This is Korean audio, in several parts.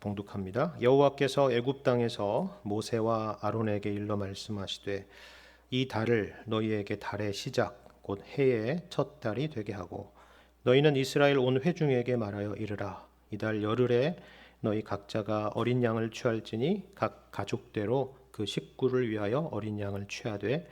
봉독합니다. 여호와께서 애굽 땅에서 모세와 아론에게 일러 말씀하시되 이 달을 너희에게 달의 시작 곧 해의 첫 달이 되게 하고 너희는 이스라엘 온 회중에게 말하여 이르라. 이달 열흘에 너희 각자가 어린 양을 취할지니 각 가족대로 그 식구를 위하여 어린 양을 취하되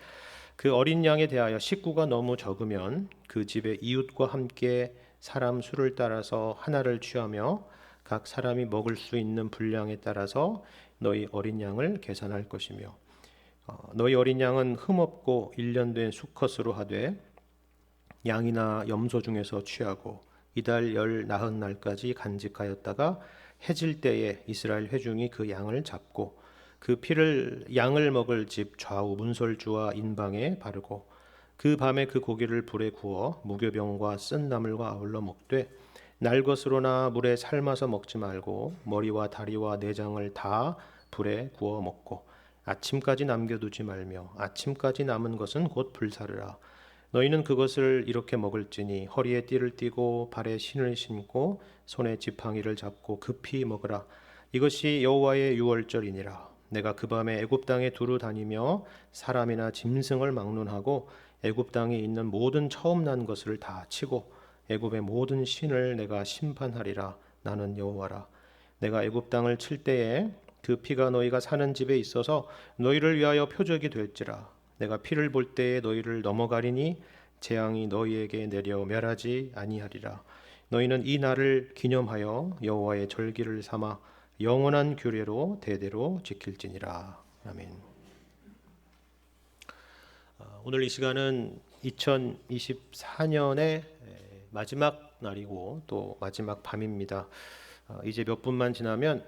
그 어린 양에 대하여 식구가 너무 적으면 그 집의 이웃과 함께 사람 수를 따라서 하나를 취하며 각 사람이 먹을 수 있는 분량에 따라서 너희 어린 양을 계산할 것이며 너희 어린 양은 흠없고 1년 된 수컷으로 하되 양이나 염소 중에서 취하고 이달 열 나흔 날까지 간직하였다가 해질 때에 이스라엘 회중이 그 양을 잡고 그 피를 양을 먹을 집 좌우 문설주와 인방에 바르고 그 밤에 그 고기를 불에 구워 무교병과 쓴 나물과 아울러 먹되 날 것으로나 물에 삶아서 먹지 말고 머리와 다리와 내장을 다 불에 구워 먹고 아침까지 남겨두지 말며 아침까지 남은 것은 곧 불사르라. 너희는 그것을 이렇게 먹을지니 허리에 띠를 띠고 발에 신을 신고 손에 지팡이를 잡고 급히 먹으라. 이것이 여호와의 유월절이니라. 내가 그 밤에 애굽 땅에 두루 다니며 사람이나 짐승을 막론하고 애굽 땅에 있는 모든 처음 난 것을 다 치고 애굽의 모든 신을 내가 심판하리라. 나는 여호와라. 내가 애굽 땅을 칠 때에 그 피가 너희가 사는 집에 있어서 너희를 위하여 표적이 될지라. 내가 피를 볼 때에 너희를 넘어가리니 재앙이 너희에게 내려 멸하지 아니하리라. 너희는 이 날을 기념하여 여호와의 절기를 삼아 영원한 규례로 대대로 지킬지니라. 아멘. 오늘 이 시간은 2024년의 마지막 날이고 또 마지막 밤입니다. 이제 몇 분만 지나면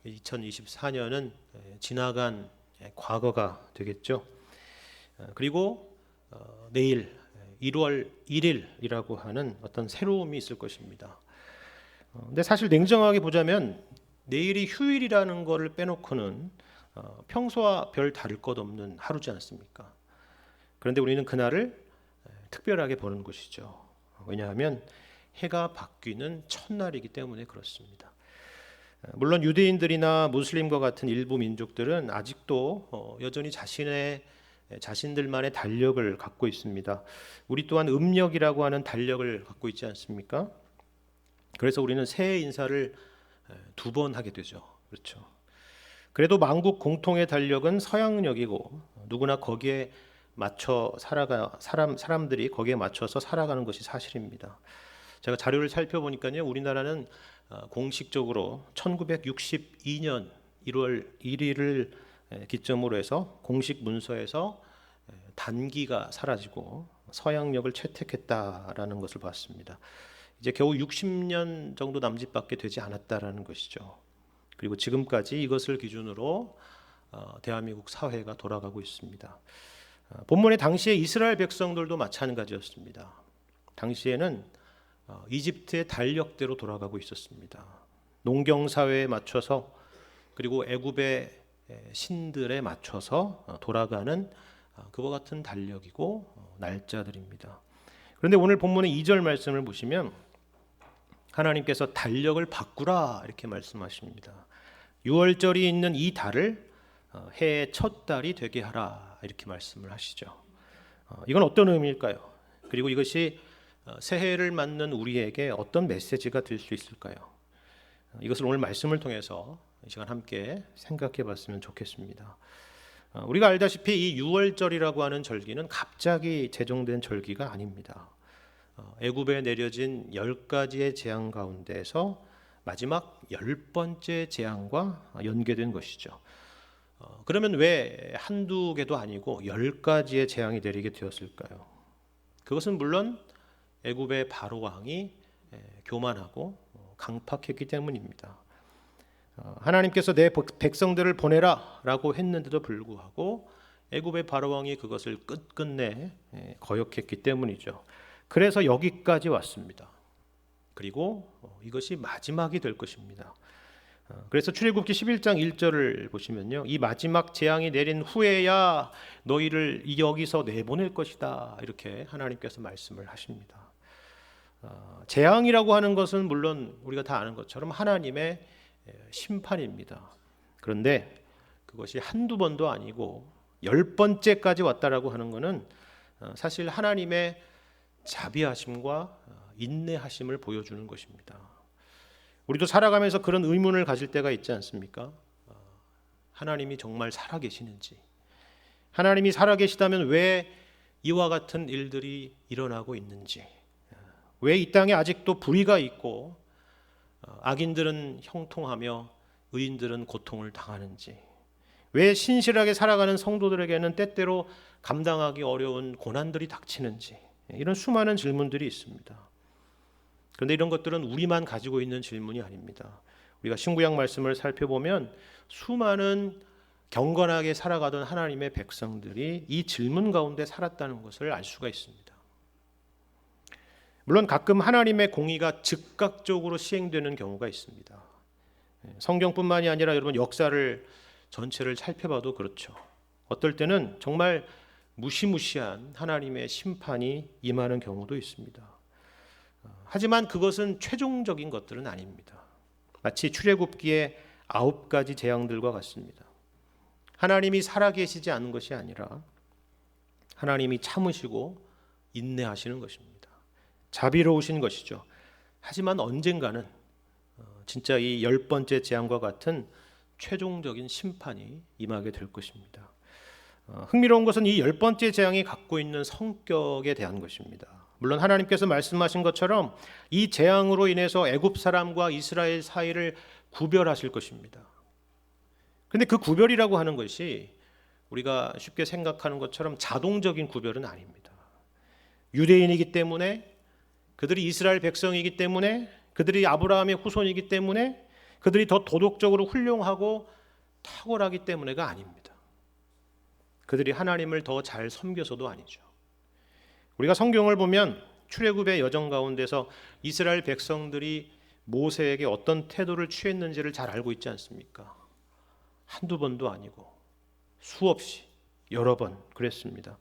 2024년은 지나간 과거가 되겠죠. 그리고 내일 1월 1일이라고 하는 어떤 새로움이 있을 것입니다. 근데 사실 냉정하게 보자면 내일이 휴일이라는 것을 빼놓고는 평소와 별 다를 것 없는 하루지 않습니까? 그런데 우리는 그날을 특별하게 보는 것이죠. 왜냐하면 해가 바뀌는 첫날이기 때문에 그렇습니다. 물론 유대인들이나 무슬림과 같은 일부 민족들은 아직도 여전히 자신들만의 달력을 갖고 있습니다. 우리 또한 음력이라고 하는 달력을 갖고 있지 않습니까? 그래서 우리는 새해 인사를 2번 하게 되죠. 그렇죠. 그래도 만국 공통의 달력은 서양력이고 누구나 거기에 맞춰 사람들이 거기에 맞춰서 살아가는 것이 사실입니다. 제가 자료를 살펴보니까요, 우리나라는 공식적으로 1962년 1월 1일을 기점으로 해서 공식 문서에서 단기가 사라지고 서양력을 채택했다라는 것을 봤습니다. 이제 겨우 60년 정도 남짓밖에 되지 않았다라는 것이죠. 그리고 지금까지 이것을 기준으로 대한민국 사회가 돌아가고 있습니다. 본문의 당시에 이스라엘 백성들도 마찬가지였습니다. 당시에는 이집트의 달력대로 돌아가고 있었습니다. 농경 사회에 맞춰서 그리고 애굽의 신들에 맞춰서 돌아가는 그와 같은 달력이고 날짜들입니다. 그런데 오늘 본문의 2절 말씀을 보시면 하나님께서 달력을 바꾸라 이렇게 말씀하십니다. 6월절이 있는 이 달을 해의 첫 달이 되게 하라 이렇게 말씀을 하시죠. 이건 어떤 의미일까요? 그리고 이것이 새해를 맞는 우리에게 어떤 메시지가 될 수 있을까요? 이것을 오늘 말씀을 통해서 이 시간 함께 생각해 봤으면 좋겠습니다. 우리가 알다시피 이 6월절이라고 하는 절기는 갑자기 제정된 절기가 아닙니다. 애굽에 내려진 10가지의 재앙 가운데에서 마지막 10번째 재앙과 연계된 것이죠. 그러면 왜 한두 개도 아니고 10가지의 재앙이 내리게 되었을까요? 그것은 물론 애굽의 바로 왕이 교만하고 강팍했기 때문입니다. 하나님께서 내 백성들을 보내라 라고 했는데도 불구하고 애굽의 바로 왕이 그것을 끝끝내 거역했기 때문이죠. 그래서 여기까지 왔습니다. 그리고 이것이 마지막이 될 것입니다. 그래서 출애굽기 11장 1절을 보시면요, 이 마지막 재앙이 내린 후에야 너희를 여기서 내보낼 것이다 이렇게 하나님께서 말씀을 하십니다. 재앙이라고 하는 것은 물론 우리가 다 아는 것처럼 하나님의 심판입니다. 그런데 그것이 한두 번도 아니고 10번째까지 왔다라고 하는 것은 사실 하나님의 자비하심과 인내하심을 보여주는 것입니다. 우리도 살아가면서 그런 의문을 가질 때가 있지 않습니까? 하나님이 정말 살아계시는지, 하나님이 살아계시다면 왜 이와 같은 일들이 일어나고 있는지, 왜 이 땅에 아직도 불의가 있고 악인들은 형통하며 의인들은 고통을 당하는지, 왜 신실하게 살아가는 성도들에게는 때때로 감당하기 어려운 고난들이 닥치는지, 이런 수많은 질문들이 있습니다. 그런데 이런 것들은 우리만 가지고 있는 질문이 아닙니다. 우리가 신구약 말씀을 살펴보면 수많은 경건하게 살아가던 하나님의 백성들이 이 질문 가운데 살았다는 것을 알 수가 있습니다. 물론 가끔 하나님의 공의가 즉각적으로 시행되는 경우가 있습니다. 성경뿐만이 아니라 여러분 역사를 전체를 살펴봐도 그렇죠. 어떨 때는 정말 무시무시한 하나님의 심판이 임하는 경우도 있습니다. 하지만 그것은 최종적인 것들은 아닙니다. 마치 출애굽기의 9가지 재앙들과 같습니다. 하나님이 살아계시지 않은 것이 아니라 하나님이 참으시고 인내하시는 것입니다. 자비로우신 것이죠. 하지만 언젠가는 진짜 이 10번째 재앙과 같은 최종적인 심판이 임하게 될 것입니다. 흥미로운 것은 이 10번째 재앙이 갖고 있는 성격에 대한 것입니다. 물론 하나님께서 말씀하신 것처럼 이 재앙으로 인해서 애굽 사람과 이스라엘 사이를 구별하실 것입니다. 그런데 그 구별이라고 하는 것이 우리가 쉽게 생각하는 것처럼 자동적인 구별은 아닙니다. 유대인이기 때문에, 그들이 이스라엘 백성이기 때문에, 그들이 아브라함의 후손이기 때문에, 그들이 더 도덕적으로 훌륭하고 탁월하기 때문에가 아닙니다. 그들이 하나님을 더 잘 섬겨서도 아니죠. 우리가 성경을 보면 출애굽의 여정 가운데서 이스라엘 백성들이 모세에게 어떤 태도를 취했는지를 잘 알고 있지 않습니까? 한두 번도 아니고 수없이 여러 번 그랬습니다.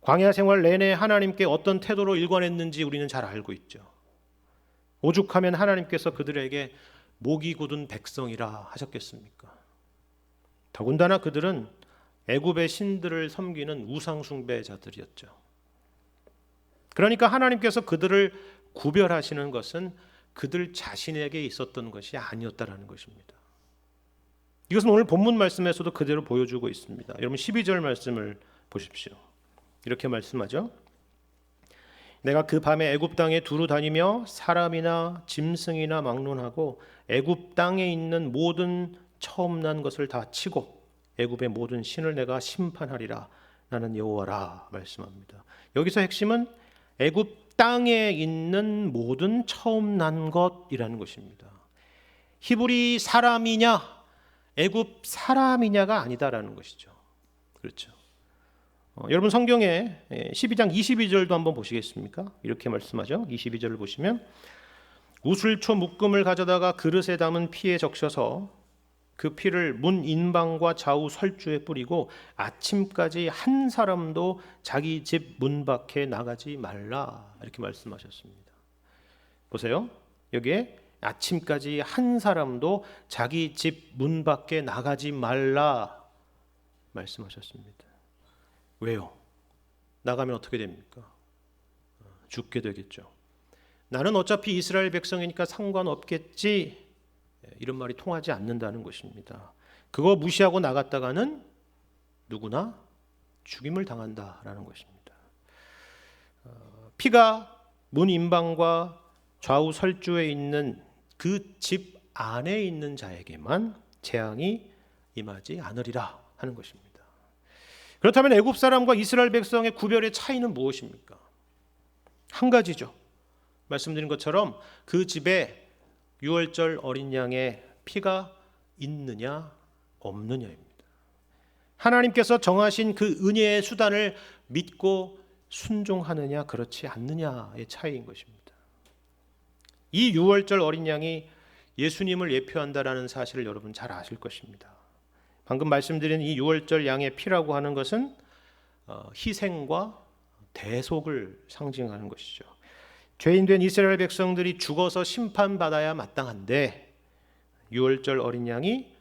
광야 생활 내내 하나님께 어떤 태도로 일관했는지 우리는 잘 알고 있죠. 오죽하면 하나님께서 그들에게 목이 굳은 백성이라 하셨겠습니까? 더군다나 그들은 애굽의 신들을 섬기는 우상 숭배자들이었죠. 그러니까 하나님께서 그들을 구별하시는 것은 그들 자신에게 있었던 것이 아니었다라는 것입니다. 이것은 오늘 본문 말씀에서도 그대로 보여주고 있습니다. 여러분 12절 말씀을 보십시오. 이렇게 말씀하죠. 내가 그 밤에 애굽 땅에 두루 다니며 사람이나 짐승이나 막론하고 애굽 땅에 있는 모든 처음 난 것을 다 치고 애굽의 모든 신을 내가 심판하리라. 나는 여호와라 말씀합니다. 여기서 핵심은 애굽 땅에 있는 모든 처음 난 것이라는 것입니다. 히브리 사람이냐 애굽 사람이냐가 아니다라는 것이죠. 그렇죠. 여러분 성경에 12장 22절도 한번 보시겠습니까? 이렇게 말씀하죠. 22절을 보시면 우슬초 묶음을 가져다가 그릇에 담은 피에 적셔서 그 피를 문 인방과 좌우 설주에 뿌리고 아침까지 한 사람도 자기 집 문 밖에 나가지 말라 이렇게 말씀하셨습니다. 보세요. 여기에 아침까지 한 사람도 자기 집 문 밖에 나가지 말라 말씀하셨습니다. 왜요? 나가면 어떻게 됩니까? 죽게 되겠죠. 나는 어차피 이스라엘 백성이니까 상관없겠지 이런 말이 통하지 않는다는 것입니다. 그거 무시하고 나갔다가는 누구나 죽임을 당한다라는 것입니다. 피가 문 인방과 좌우 설주에 있는 그 집 안에 있는 자에게만 재앙이 임하지 않으리라 하는 것입니다. 그렇다면 애굽 사람과 이스라엘 백성의 구별의 차이는 무엇입니까? 한 가지죠. 말씀드린 것처럼 그 집에 유월절 어린 양의 피가 있느냐 없느냐입니다. 하나님께서 정하신 그 은혜의 수단을 믿고 순종하느냐 그렇지 않느냐의 차이인 것입니다. 이 유월절 어린 양이 예수님을 예표한다라는 사실을 여러분 잘 아실 것입니다. 방금 말씀드린 이 유월절 양의 피라고 하는 것은 희생과 대속을 상징하는 것이죠. 죄인된 이스라엘 백성들이 죽어서 심판받아야 마땅한데 유월절 어린 양이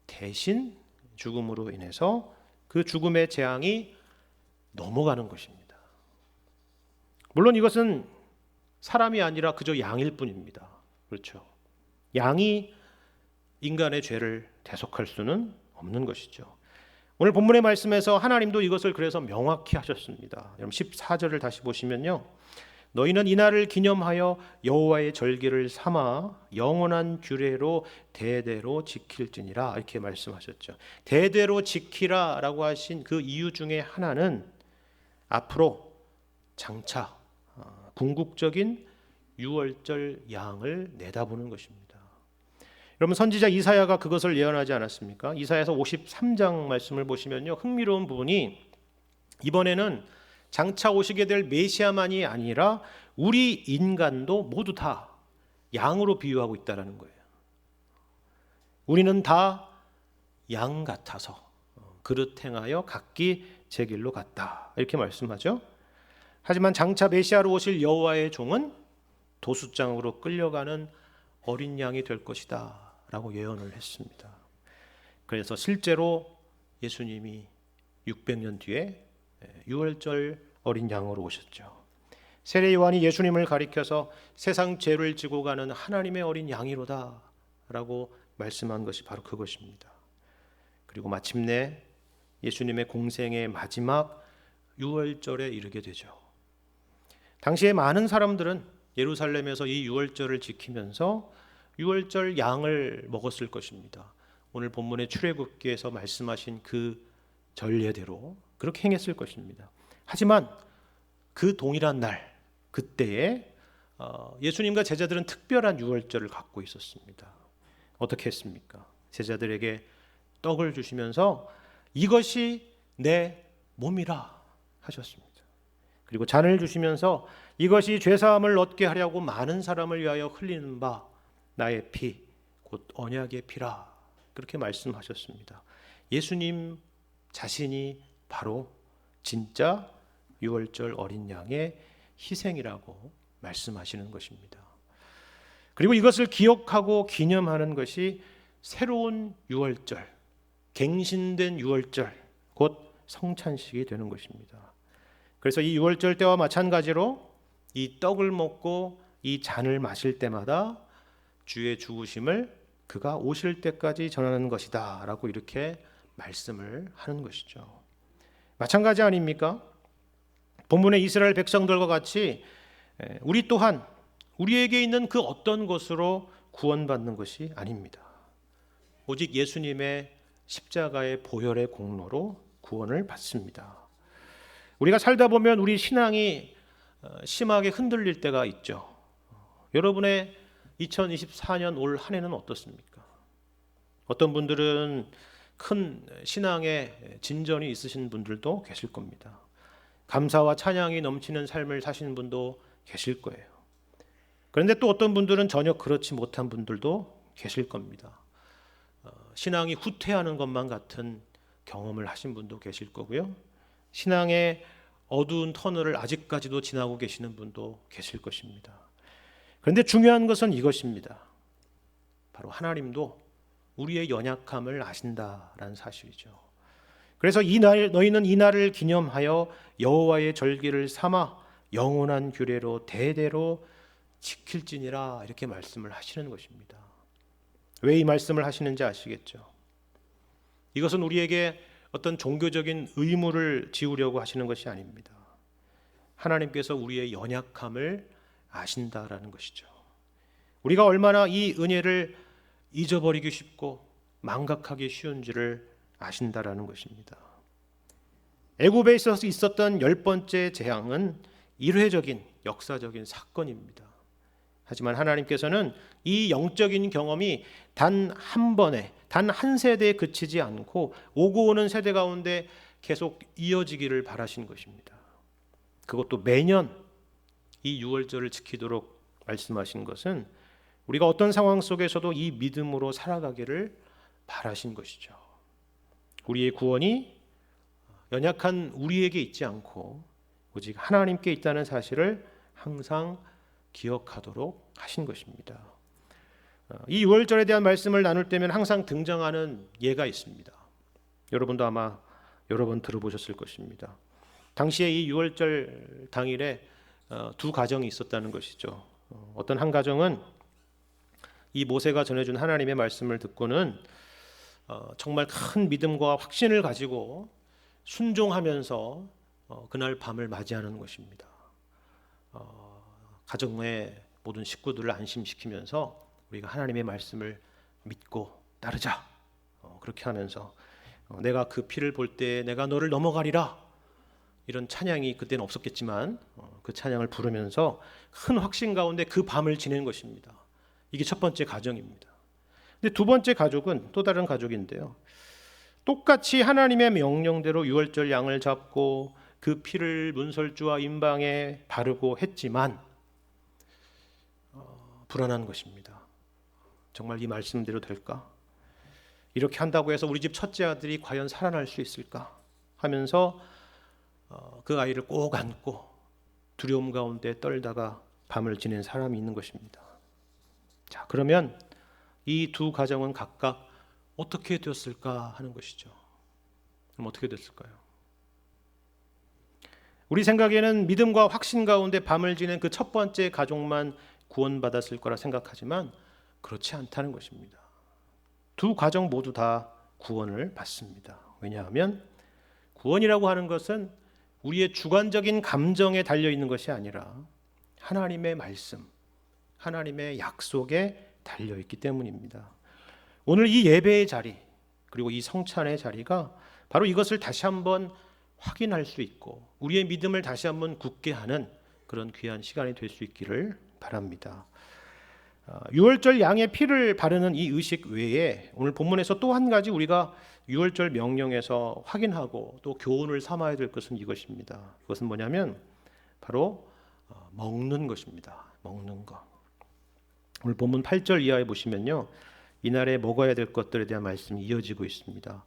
대신 죽음으로 인해서 그 죽음의 재앙이 넘어가는 것입니다. 물론 이것은 사람이 아니라 그저 양일 뿐입니다. 그렇죠. 양이 인간의 죄를 대속할 수는 없는 것이죠. 오늘 본문의 말씀에서 하나님도 이것을 그래서 명확히 하셨습니다. 여러분 14절을 다시 보시면요. 너희는 이날을 기념하여 여호와의 절기를 삼아 영원한 규례로 대대로 지킬지니라 이렇게 말씀하셨죠. 대대로 지키라라고 하신 그 이유 중에 하나는 앞으로 장차 궁극적인 유월절 양을 내다보는 것입니다. 여러분 선지자 이사야가 그것을 예언하지 않았습니까? 이사야서 53장 말씀을 보시면요. 흥미로운 부분이 이번에는 장차 오시게 될 메시아만이 아니라 우리 인간도 모두 다 양으로 비유하고 있다는 거예요. 우리는 다 양 같아서 그릇 행하여 각기 제 길로 갔다 이렇게 말씀하죠. 하지만 장차 메시아로 오실 여호와의 종은 도수장으로 끌려가는 어린 양이 될 것이다 라고 예언을 했습니다. 그래서 실제로 예수님이 600년 뒤에 유월절 어린 양으로 오셨죠. 세례 요한이 예수님을 가리켜서 세상 죄를 지고 가는 하나님의 어린 양이로다 라고 말씀한 것이 바로 그것입니다. 그리고 마침내 예수님의 공생의 마지막 유월절에 이르게 되죠. 당시에 많은 사람들은 예루살렘에서 이 유월절을 지키면서 유월절 양을 먹었을 것입니다. 오늘 본문의 출애굽기에서 말씀하신 그 전례대로 그렇게 행했을 것입니다. 하지만 그 동일한 날 그때에 예수님과 제자들은 특별한 유월절을 갖고 있었습니다. 어떻게 했습니까? 제자들에게 떡을 주시면서 이것이 내 몸이라 하셨습니다. 그리고 잔을 주시면서 이것이 죄사함을 얻게 하려고 많은 사람을 위하여 흘리는 바 나의 피 곧 언약의 피라 그렇게 말씀하셨습니다. 예수님 자신이 바로 진짜 유월절 어린 양의 희생이라고 말씀하시는 것입니다. 그리고 이것을 기억하고 기념하는 것이 새로운 유월절, 갱신된 유월절, 곧 성찬식이 되는 것입니다. 그래서 이 유월절 때와 마찬가지로 이 떡을 먹고 이 잔을 마실 때마다 주의 죽으심을 그가 오실 때까지 전하는 것이다 라고 이렇게 말씀을 하는 것이죠. 마찬가지 아닙니까? 본문의 이스라엘 백성들과 같이 우리 또한 우리에게 있는 그 어떤 것으로 구원받는 것이 아닙니다. 오직 예수님의 십자가의 보혈의 공로로 구원을 받습니다. 우리가 살다 보면 우리 신앙이 심하게 흔들릴 때가 있죠. 여러분의 2024년 올 한 해는 어떻습니까? 어떤 분들은 큰 신앙의 진전이 있으신 분들도 계실 겁니다. 감사와 찬양이 넘치는 삶을 사시는 분도 계실 거예요. 그런데 또 어떤 분들은 전혀 그렇지 못한 분들도 계실 겁니다. 신앙이 후퇴하는 것만 같은 경험을 하신 분도 계실 거고요. 신앙의 어두운 터널을 아직까지도 지나고 계시는 분도 계실 것입니다. 그런데 중요한 것은 이것입니다. 바로 하나님도 우리의 연약함을 아신다라는 사실이죠. 그래서 너희는 이 날을 기념하여 여호와의 절기를 삼아 영원한 규례로 대대로 지킬지니라 이렇게 말씀을 하시는 것입니다. 왜 이 말씀을 하시는지 아시겠죠? 이것은 우리에게 어떤 종교적인 의무를 지우려고 하시는 것이 아닙니다. 하나님께서 우리의 연약함을 아신다라는 것이죠. 우리가 얼마나 이 은혜를 잊어버리기 쉽고 망각하기 쉬운지를 아신다라는 것입니다. 애굽에 있었던 10번째 재앙은 일회적인 역사적인 사건입니다. 하지만 하나님께서는 이 영적인 경험이 단 한 번에 단 한 세대에 그치지 않고 오고 오는 세대 가운데 계속 이어지기를 바라신 것입니다. 그것도 매년 이 유월절을 지키도록 말씀하신 것은 우리가 어떤 상황 속에서도 이 믿음으로 살아가기를 바라신 것이죠. 우리의 구원이 연약한 우리에게 있지 않고 오직 하나님께 있다는 사실을 항상 기억하도록 하신 것입니다. 이 유월절에 대한 말씀을 나눌 때면 항상 등장하는 예가 있습니다. 여러분도 아마 여러 번 들어보셨을 것입니다. 당시에 이 유월절 당일에 두 가정이 있었다는 것이죠. 어떤 한 가정은 이 모세가 전해준 하나님의 말씀을 듣고는 정말 큰 믿음과 확신을 가지고 순종하면서 그날 밤을 맞이하는 것입니다. 가정의 모든 식구들을 안심시키면서 우리가 하나님의 말씀을 믿고 따르자. 그렇게 하면서 내가 그 피를 볼 때 내가 너를 넘어가리라. 이런 찬양이 그때는 없었겠지만 그 찬양을 부르면서 큰 확신 가운데 그 밤을 지낸 것입니다. 이게 첫 번째 가정입니다. 근데 두 번째 가족은 또 다른 가족인데요. 똑같이 하나님의 명령대로 유월절 양을 잡고 그 피를 문설주와 임방에 바르고 했지만 불안한 것입니다. 정말 이 말씀대로 될까? 이렇게 한다고 해서 우리 집 첫째 아들이 과연 살아날 수 있을까? 하면서 그 아이를 꼭 안고 두려움 가운데 떨다가 밤을 지낸 사람이 있는 것입니다. 자, 그러면 이 두 가정은 각각 어떻게 되었을까 하는 것이죠. 그럼 어떻게 됐을까요? 우리 생각에는 믿음과 확신 가운데 밤을 지낸 그 첫 번째 가족만 구원받았을 거라 생각하지만 그렇지 않다는 것입니다. 두 가정 모두 다 구원을 받습니다. 왜냐하면 구원이라고 하는 것은 우리의 주관적인 감정에 달려있는 것이 아니라 하나님의 말씀, 하나님의 약속에 달려있기 때문입니다. 오늘 이 예배의 자리 그리고 이 성찬의 자리가 바로 이것을 다시 한번 확인할 수 있고 우리의 믿음을 다시 한번 굳게 하는 그런 귀한 시간이 될 수 있기를 바랍니다. 유월절 양의 피를 바르는 이 의식 외에 오늘 본문에서 또 한 가지 우리가 유월절 명령에서 확인하고 또 교훈을 삼아야 될 것은 이것입니다. 이것은 뭐냐면 바로 먹는 것입니다. 먹는 것. 오늘 본문 8절 이하에 보시면요. 이날에 먹어야 될 것들에 대한 말씀이 이어지고 있습니다.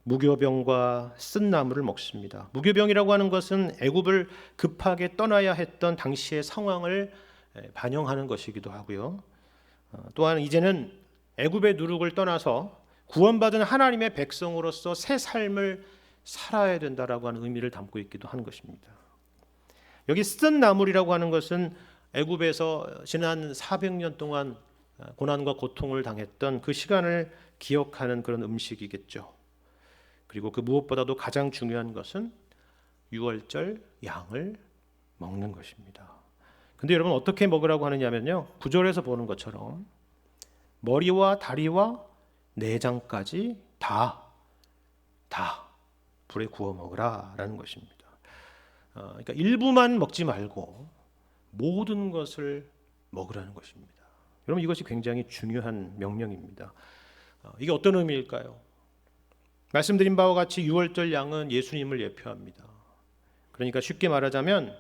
무교병과 쓴 나물을 먹습니다. 무교병이라고 하는 것은 애굽을 급하게 떠나야 했던 당시의 상황을 반영하는 것이기도 하고요. 또한 이제는 애굽의 누룩을 떠나서 구원받은 하나님의 백성으로서 새 삶을 살아야 된다라고 하는 의미를 담고 있기도 하는 것입니다. 여기 쓴 나물이라고 하는 것은 애굽에서 지난 400년 동안 고난과 고통을 당했던 그 시간을 기억하는 그런 음식이겠죠. 그리고 그 무엇보다도 가장 중요한 것은 유월절 양을 먹는 것입니다. 근데 여러분 어떻게 먹으라고 하느냐면요. 9절에서 보는 것처럼 머리와 다리와 내장까지 다 불에 구워 먹으라라는 것입니다. 그러니까 일부만 먹지 말고 모든 것을 먹으라는 것입니다. 여러분 이것이 굉장히 중요한 명령입니다. 이게 어떤 의미일까요? 말씀드린 바와 같이 유월절 양은 예수님을 예표합니다. 그러니까 쉽게 말하자면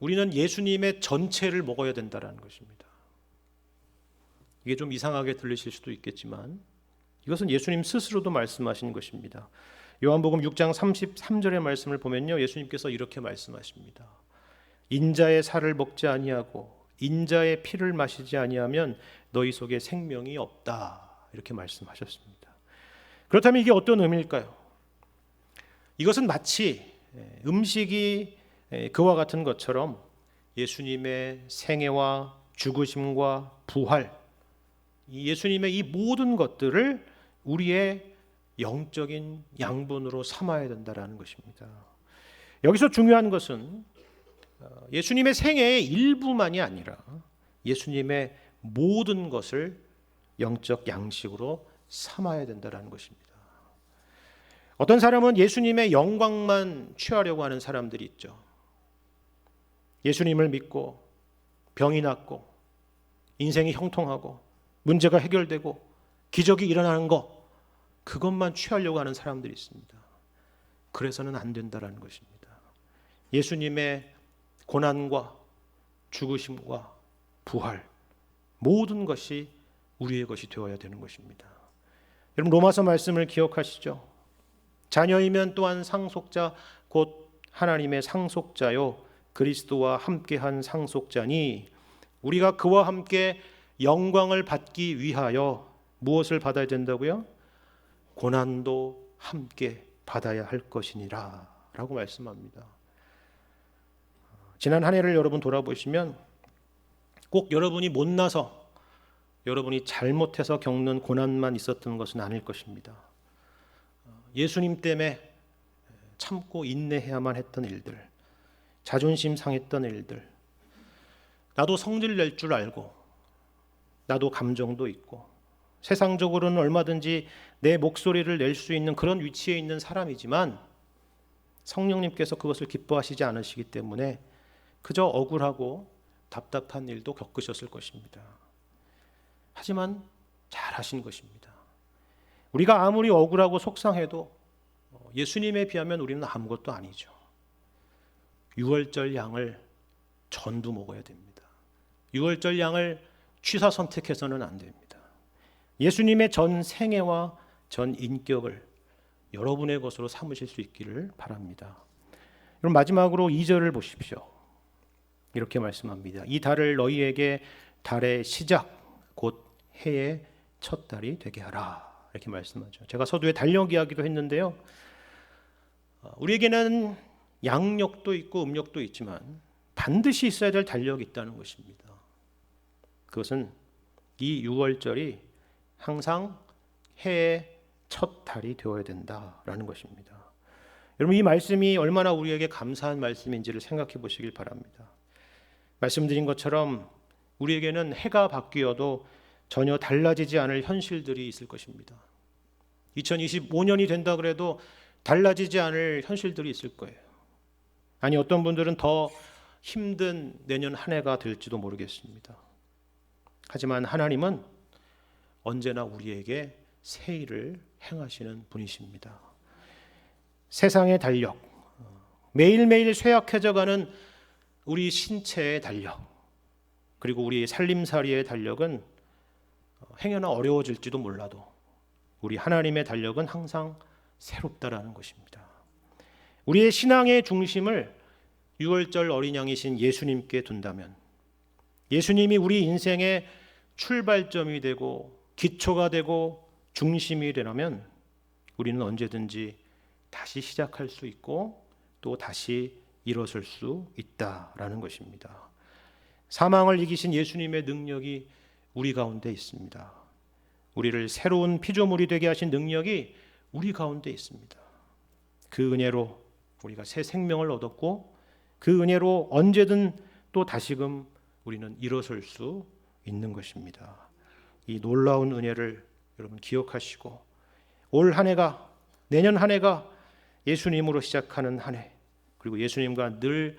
우리는 예수님의 전체를 먹어야 된다는 것입니다. 이게 좀 이상하게 들리실 수도 있겠지만 이것은 예수님 스스로도 말씀하신 것입니다. 요한복음 6장 33절의 말씀을 보면요. 예수님께서 이렇게 말씀하십니다. 인자의 살을 먹지 아니하고 인자의 피를 마시지 아니하면 너희 속에 생명이 없다. 이렇게 말씀하셨습니다. 그렇다면 이게 어떤 의미일까요? 이것은 마치 음식이 그와 같은 것처럼 예수님의 생애와 죽으심과 부활, 예수님의 이 모든 것들을 우리의 영적인 양분으로 삼아야 된다는 것입니다. 여기서 중요한 것은 예수님의 생애의 일부만이 아니라 예수님의 모든 것을 영적 양식으로 삼아야 된다는 것입니다. 어떤 사람은 예수님의 영광만 취하려고 하는 사람들이 있죠. 예수님을 믿고 병이 낫고 인생이 형통하고 문제가 해결되고 기적이 일어나는 것 그것만 취하려고 하는 사람들이 있습니다. 그래서는 안 된다는 것입니다. 예수님의 고난과 죽으심과 부활 모든 것이 우리의 것이 되어야 되는 것입니다. 여러분 로마서 말씀을 기억하시죠? 자녀이면 또한 상속자 곧 하나님의 상속자요 그리스도와 함께한 상속자니 우리가 그와 함께 영광을 받기 위하여 무엇을 받아야 된다고요? 고난도 함께 받아야 할 것이니라 라고 말씀합니다. 지난 한 해를 여러분 돌아보시면 꼭 여러분이 못나서 여러분이 잘못해서 겪는 고난만 있었던 것은 아닐 것입니다. 예수님 때문에 참고 인내해야만 했던 일들, 자존심 상했던 일들, 나도 성질 낼 줄 알고 나도 감정도 있고 세상적으로는 얼마든지 내 목소리를 낼 수 있는 그런 위치에 있는 사람이지만 성령님께서 그것을 기뻐하시지 않으시기 때문에 그저 억울하고 답답한 일도 겪으셨을 것입니다. 하지만 잘하신 것입니다. 우리가 아무리 억울하고 속상해도 예수님에 비하면 우리는 아무것도 아니죠. 유월절 양을 전두 먹어야 됩니다. 유월절 양을 취사 선택해서는 안 됩니다. 예수님의 전 생애와 전 인격을 여러분의 것으로 삼으실 수 있기를 바랍니다. 그럼 마지막으로 2절을 보십시오. 이렇게 말씀합니다. 이 달을 너희에게 달의 시작 곧 해의 첫 달이 되게 하라. 이렇게 말씀하죠. 제가 서두에 달력 이야기도 했는데요. 우리에게는 양력도 있고 음력도 있지만 반드시 있어야 될 달력이 있다는 것입니다. 그것은 이 6월절이 항상 해의 첫 달이 되어야 된다라는 것입니다. 여러분, 이 말씀이 얼마나 우리에게 감사한 말씀인지를 생각해 보시길 바랍니다. 말씀드린 것처럼 우리에게는 해가 바뀌어도 전혀 달라지지 않을 현실들이 있을 것입니다. 2025년이 된다 그래도 달라지지 않을 현실들이 있을 거예요. 아니, 어떤 분들은 더 힘든 내년 한 해가 될지도 모르겠습니다. 하지만 하나님은 언제나 우리에게 새 일을 행하시는 분이십니다. 세상의 달력, 매일매일 쇠약해져가는 우리 신체의 달력, 그리고 우리 살림살이의 달력은 행여나 어려워질지도 몰라도 우리 하나님의 달력은 항상 새롭다라는 것입니다. 우리의 신앙의 중심을 6월절 어린 양이신 예수님께 둔다면, 예수님이 우리 인생의 출발점이 되고 기초가 되고 중심이 되라면 우리는 언제든지 다시 시작할 수 있고 또 다시 일어설 수 있다라는 것입니다. 사망을 이기신 예수님의 능력이 우리 가운데 있습니다. 우리를 새로운 피조물이 되게 하신 능력이 우리 가운데 있습니다. 그 은혜로 우리가 새 생명을 얻었고 그 은혜로 언제든 또 다시금 우리는 일어설 수 있는 것입니다. 이 놀라운 은혜를 여러분 기억하시고 올 한 해가, 내년 한 해가 예수님으로 시작하는 한 해, 그리고 예수님과 늘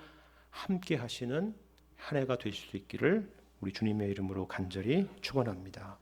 함께 하시는 한 해가 될 수 있기를 우리 주님의 이름으로 간절히 축원합니다.